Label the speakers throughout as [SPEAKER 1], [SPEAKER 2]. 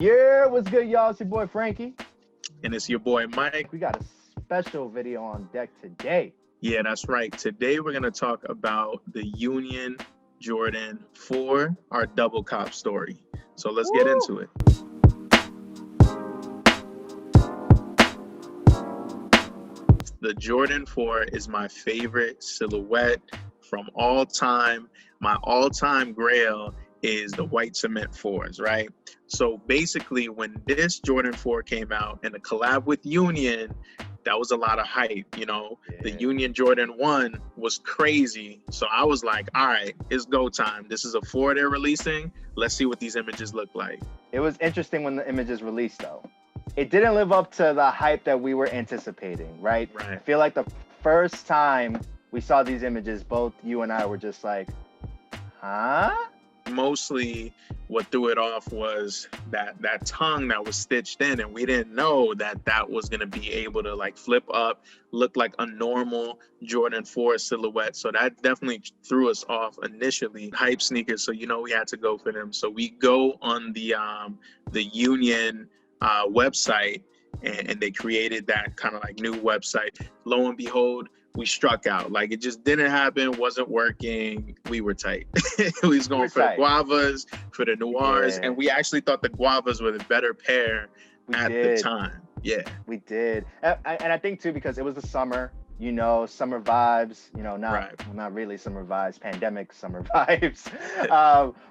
[SPEAKER 1] Yeah, what's good, y'all? It's your boy Frankie.
[SPEAKER 2] And it's your boy Mike.
[SPEAKER 1] We got a special video on deck today.
[SPEAKER 2] Yeah, that's right. Today we're going to talk about the Union Jordan 4, our double cop story. So let's get into it. The Jordan 4 is my favorite silhouette from all time. My all-time grail is the white cement 4s, right? So basically, when this Jordan 4 came out and the collab with Union, that was a lot of hype, you know.
[SPEAKER 1] Yeah.
[SPEAKER 2] The Union Jordan 1 was crazy. So I was like, all right, it's go time. This is a 4 they're releasing. Let's see what these images look like.
[SPEAKER 1] It was interesting when the images released, though. It didn't live up to the hype that we were anticipating, right?
[SPEAKER 2] Right.
[SPEAKER 1] I feel like the first time we saw these images, both you and I were just like, huh?
[SPEAKER 2] Mostly what threw it off was that tongue that was stitched in, and we didn't know that was going to be able to like flip up, look like a normal Jordan 4 silhouette. So that definitely threw us off initially. Hype sneakers, so you know we had to go for them. So we go on the Union website, and they created that kind of like new website. Lo and behold, we struck out. Like, it just didn't happen, wasn't working. We were tight. We was going for the guavas, for the noirs, and we actually thought the guavas were the better pair at the time. Yeah,
[SPEAKER 1] we did. And I think too, because it was the summer, you know, summer vibes, you know, not really summer vibes, pandemic summer vibes.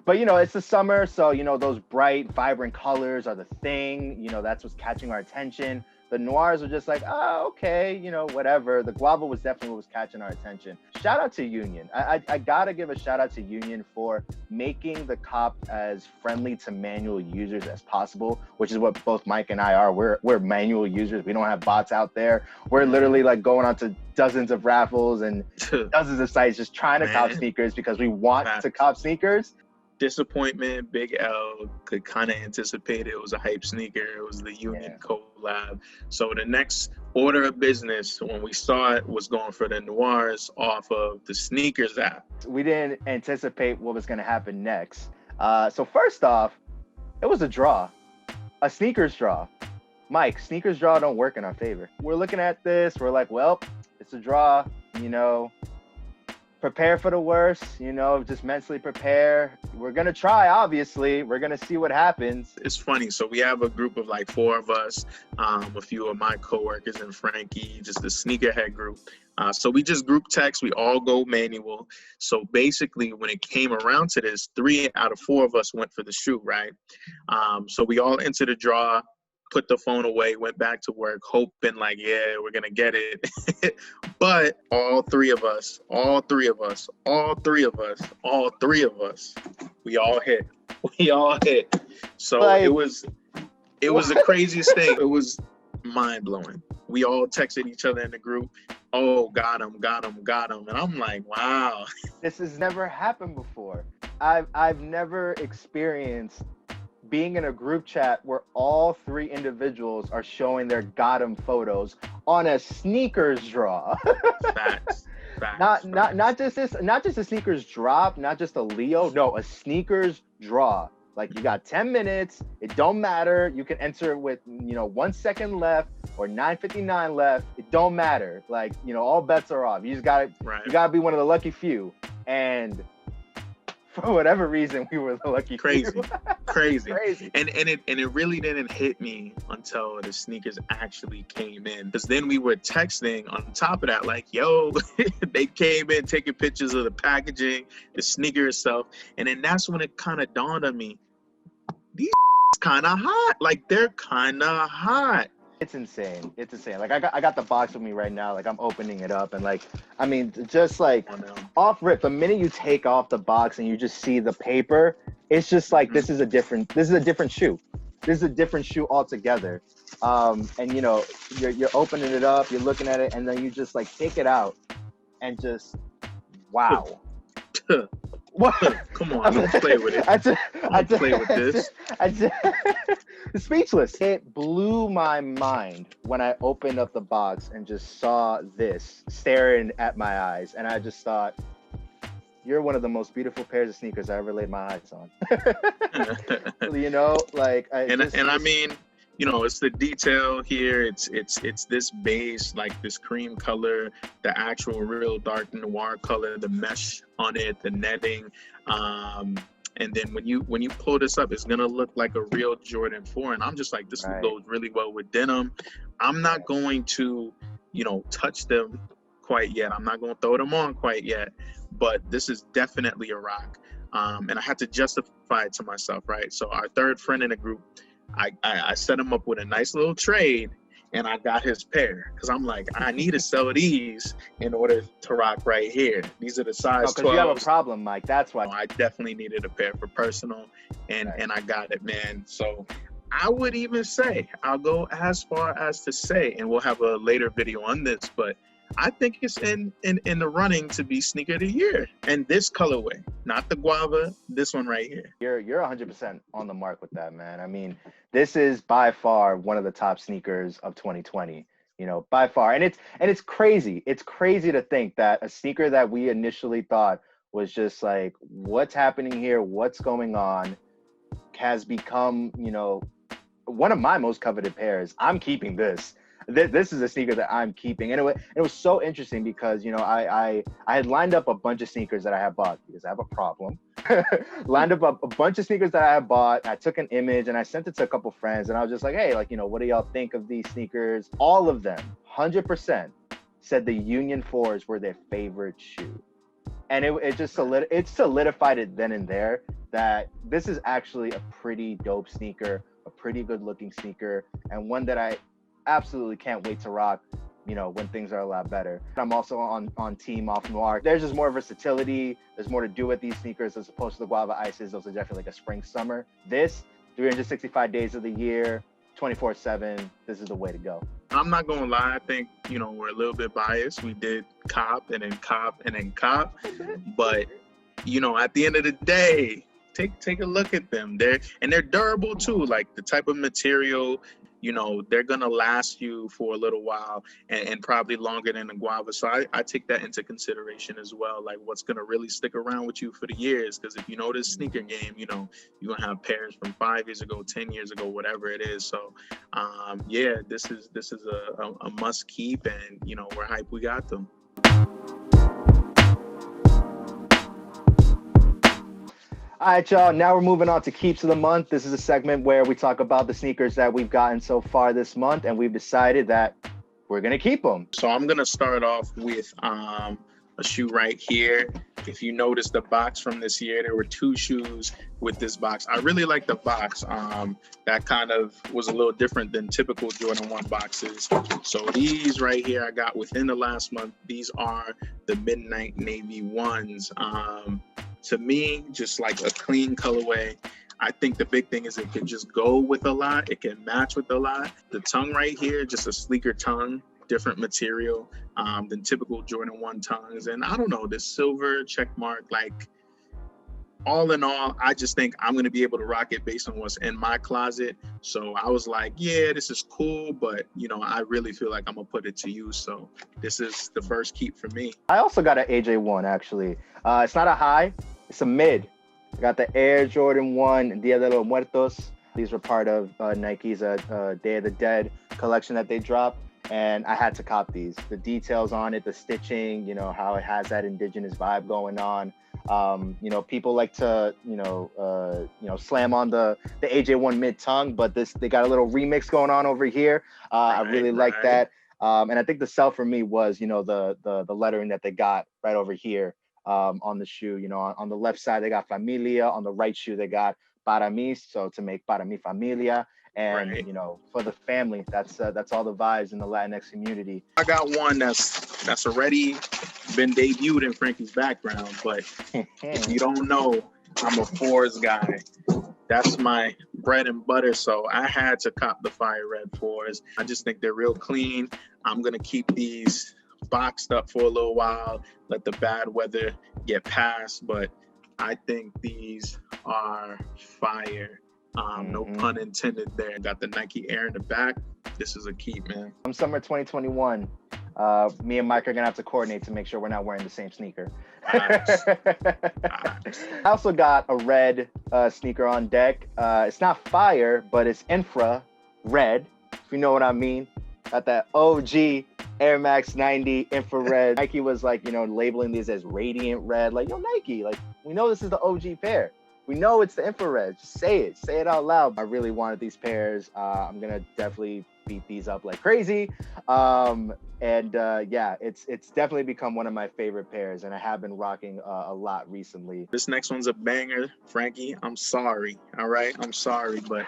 [SPEAKER 1] But you know, it's the summer, so you know, those bright, vibrant colors are the thing. You know, that's what's catching our attention. The noirs are just like, oh, okay, you know, whatever. The guava was definitely what was catching our attention. Shout out to Union. I gotta give a shout out to Union for making the cop as friendly to manual users as possible, which is what both Mike and I are. We're manual users. We don't have bots out there. We're literally like going on to dozens of raffles and dozens of sites just trying to cop sneakers because we want to cop sneakers.
[SPEAKER 2] Disappointment, Big L could kind of anticipate it was a hype sneaker. It was the Union collab. So the next order of business when we saw it was going for the noirs off of the sneakers app.
[SPEAKER 1] We didn't anticipate what was going to happen next. So first off, it was a draw, a sneakers draw. Mike, sneakers draw don't work in our favor. We're looking at this. We're like, well, it's a draw, you know. Prepare for the worst, you know, just mentally prepare. We're going to try, obviously. We're going to see what happens.
[SPEAKER 2] It's funny. So we have a group of like 4 of us, a few of my coworkers and Frankie, just the sneakerhead group. So we just group text. We all go manual. So basically, when it came around to this, 3 out of 4 of us went for the shoe, right? So we all entered the draw, put the phone away, went back to work, hoping like, yeah, we're going to get it. But all three of us, we all hit. So like, it was the craziest thing. It was mind blowing. We all texted each other in the group. Oh, got him. And I'm like, wow.
[SPEAKER 1] This has never happened before. I've never experienced being in a group chat where all 3 individuals are showing their got 'em photos on a sneakers draw.
[SPEAKER 2] Facts.
[SPEAKER 1] Not just a sneakers drop, not just a Leo, no, a sneakers draw. Like, you got 10 minutes, it don't matter. You can enter it with, you know, 1 second left or 9:59 left. It don't matter. Like, you know, all bets are off. You just gotta you gotta be one of the lucky few. And for whatever reason, we were the lucky few.
[SPEAKER 2] Crazy. And it really didn't hit me until the sneakers actually came in. Because then we were texting on top of that, like, yo, they came in taking pictures of the packaging, the sneaker itself. And then that's when it kind of dawned on me, these kind of hot. Like, they're kind of hot.
[SPEAKER 1] It's insane. Like, I got the box with me right now. Like, I'm opening it up, and like, I mean, just like off rip, the minute you take off the box and you just see the paper, it's just like, this is a different shoe. This is a different shoe altogether. And you know, you're opening it up, you're looking at it, and then you just like take it out and just, wow.
[SPEAKER 2] What? Come on, don't play with it. Don't play with this.
[SPEAKER 1] Speechless. It blew my mind when I opened up the box and just saw this staring at my eyes, and I just thought, you're one of the most beautiful pairs of sneakers I ever laid my eyes on. You know, like
[SPEAKER 2] I mean, you know, it's the detail here. It's this base, like this cream color, the actual real dark noir color, the mesh on it, the netting. And then when you pull this up, it's gonna look like a real Jordan 4. And I'm just like, this goes really well with denim. I'm not going to, you know, touch them quite yet. I'm not gonna throw them on quite yet. But this is definitely a rock. And I had to justify it to myself, right? So our third friend in the group, I set him up with a nice little trade, and I got his pair because I'm like, I need to sell these in order to rock right here. These are the size 12s.
[SPEAKER 1] Because you have a problem, Mike. That's why.
[SPEAKER 2] I definitely needed a pair for personal, and I got it, man. So I would even say, I'll go as far as to say, and we'll have a later video on this, but I think it's in the running to be sneaker of the year. And this colorway, not the guava, this one right here.
[SPEAKER 1] You're 100% on the mark with that, man. I mean, this is by far one of the top sneakers of 2020, you know, by far. And it's crazy. It's crazy to think that a sneaker that we initially thought was just like, what's happening here? What's going on? Has become, you know, one of my most coveted pairs. I'm keeping this. This is a sneaker that I'm keeping. And it was so interesting because, you know, I had lined up a bunch of sneakers that I had bought because I have a problem. Lined up a bunch of sneakers that I had bought. I took an image and I sent it to a couple friends, and I was just like, hey, like, you know, what do y'all think of these sneakers? All of them, 100%, said the Union 4s were their favorite shoe. And it solidified it then and there that this is actually a pretty dope sneaker, a pretty good looking sneaker, and one that I absolutely can't wait to rock, you know, when things are a lot better. I'm also on team off Noir. There's just more versatility. There's more to do with these sneakers as opposed to the Guava Ices. Those are definitely like a spring, summer. This, 365 days of the year, 24/7, this is the way to go.
[SPEAKER 2] I'm not gonna lie, I think, you know, we're a little bit biased. We did cop and then cop and then cop. But, you know, at the end of the day, take a look at them. They're durable too, like the type of material, you know, they're gonna last you for a little while and probably longer than the guava. So I take that into consideration as well, like what's gonna really stick around with you for the years. Because if you know this sneaker game, you know, you're gonna have pairs from 5 years ago, 10 years ago, whatever it is. So yeah, this is a must keep, and you know, we're hyped we got them.
[SPEAKER 1] All right, y'all. Now we're moving on to Keeps of the Month. This is a segment where we talk about the sneakers that we've gotten so far this month, and we've decided that we're going to keep them.
[SPEAKER 2] So I'm going to start off with a shoe right here. If you notice the box from this year, there were 2 shoes with this box. I really like the box. That kind of was a little different than typical Jordan 1 boxes. So these right here I got within the last month. These are the Midnight Navy 1s. To me, just like a clean colorway. I think the big thing is it can just go with a lot. It can match with a lot. The tongue right here, just a sleeker tongue, different material than typical Jordan 1 tongues. And I don't know, this silver check mark, like all in all, I just think I'm going to be able to rock it based on what's in my closet. So I was like, yeah, this is cool, but you know, I really feel like I'm going to put it to use. So this is the first keep for me.
[SPEAKER 1] I also got an AJ1 actually. It's not a high, it's a mid. I got the Air Jordan 1 Dia de los Muertos. These were part of Nike's Day of the Dead collection that they dropped, and I had to cop these. The details on it, the stitching, you know, how it has that indigenous vibe going on. You know, people like to, slam on the AJ1 mid tongue, but they got a little remix going on over here. I really like that. And I think the sell for me was, you know, the lettering that they got right over here. On the shoe, you know, on the left side, they got Familia. On the right shoe, they got Para mí, so to make Para mi familia. And, you know, for the family, that's all the vibes in the Latinx community.
[SPEAKER 2] I got one that's already been debuted in Frankie's background, but if you don't know, I'm a 4s guy. That's my bread and butter, so I had to cop the Fire Red 4s. I just think they're real clean. I'm going to keep these boxed up for a little while, let the bad weather get past, but I think these are fire. No pun intended there. Got the Nike Air in the back. This is a keep, man.
[SPEAKER 1] Summer 2021. Me and Mike are gonna have to coordinate to make sure we're not wearing the same sneaker.
[SPEAKER 2] Nice.
[SPEAKER 1] I also got a red sneaker on deck. It's not fire, but it's infra red, if you know what I mean. Got that OG Air Max 90 infrared. Nike was like, you know, labeling these as radiant red. Like, yo, Nike, like, we know this is the OG pair. We know it's the infrared. Just say it out loud. I really wanted these pairs. I'm gonna definitely beat these up like crazy. Yeah, it's definitely become one of my favorite pairs, and I have been rocking a lot recently.
[SPEAKER 2] This next one's a banger, Frankie. I'm sorry. All right, I'm sorry, but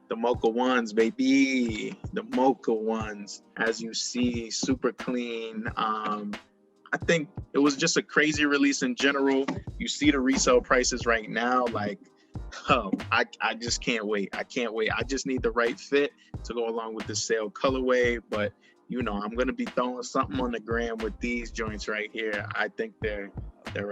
[SPEAKER 2] the Mocha ones, baby, the Mocha ones, as you see, super clean. I think it was just a crazy release in general. You see the resale prices right now, like, oh, I just can't wait. I can't wait. I just need the right fit to go along with the sale colorway. But, you know, I'm going to be throwing something on the gram with these joints right here. I think they're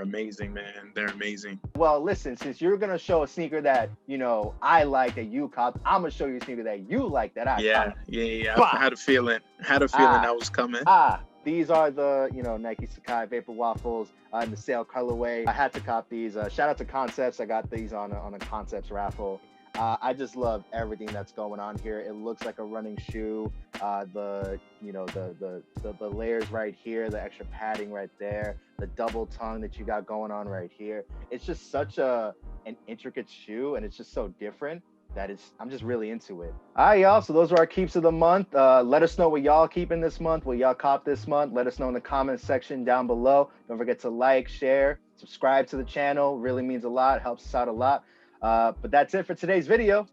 [SPEAKER 2] amazing, man. They're amazing.
[SPEAKER 1] Well, listen, since you're going to show a sneaker that, you know, I like that you cop, I'm going to show you a sneaker that you like that I cop.
[SPEAKER 2] Yeah. I had a feeling that was coming.
[SPEAKER 1] These are the, you know, Nike Sacai Vapor Waffles in the sale colorway. I had to cop these. Shout out to Concepts. I got these on a Concepts raffle. I just love everything that's going on here. It looks like a running shoe. The layers right here, the extra padding right there, the double tongue that you got going on right here. It's just such an intricate shoe, and it's just so different that I'm just really into it. All right, y'all. So those are our keeps of the month. Let us know what y'all keeping this month, what y'all cop this month. Let us know in the comment section down below. Don't forget to like, share, subscribe to the channel. Really means a lot. Helps us out a lot. But that's it for today's video.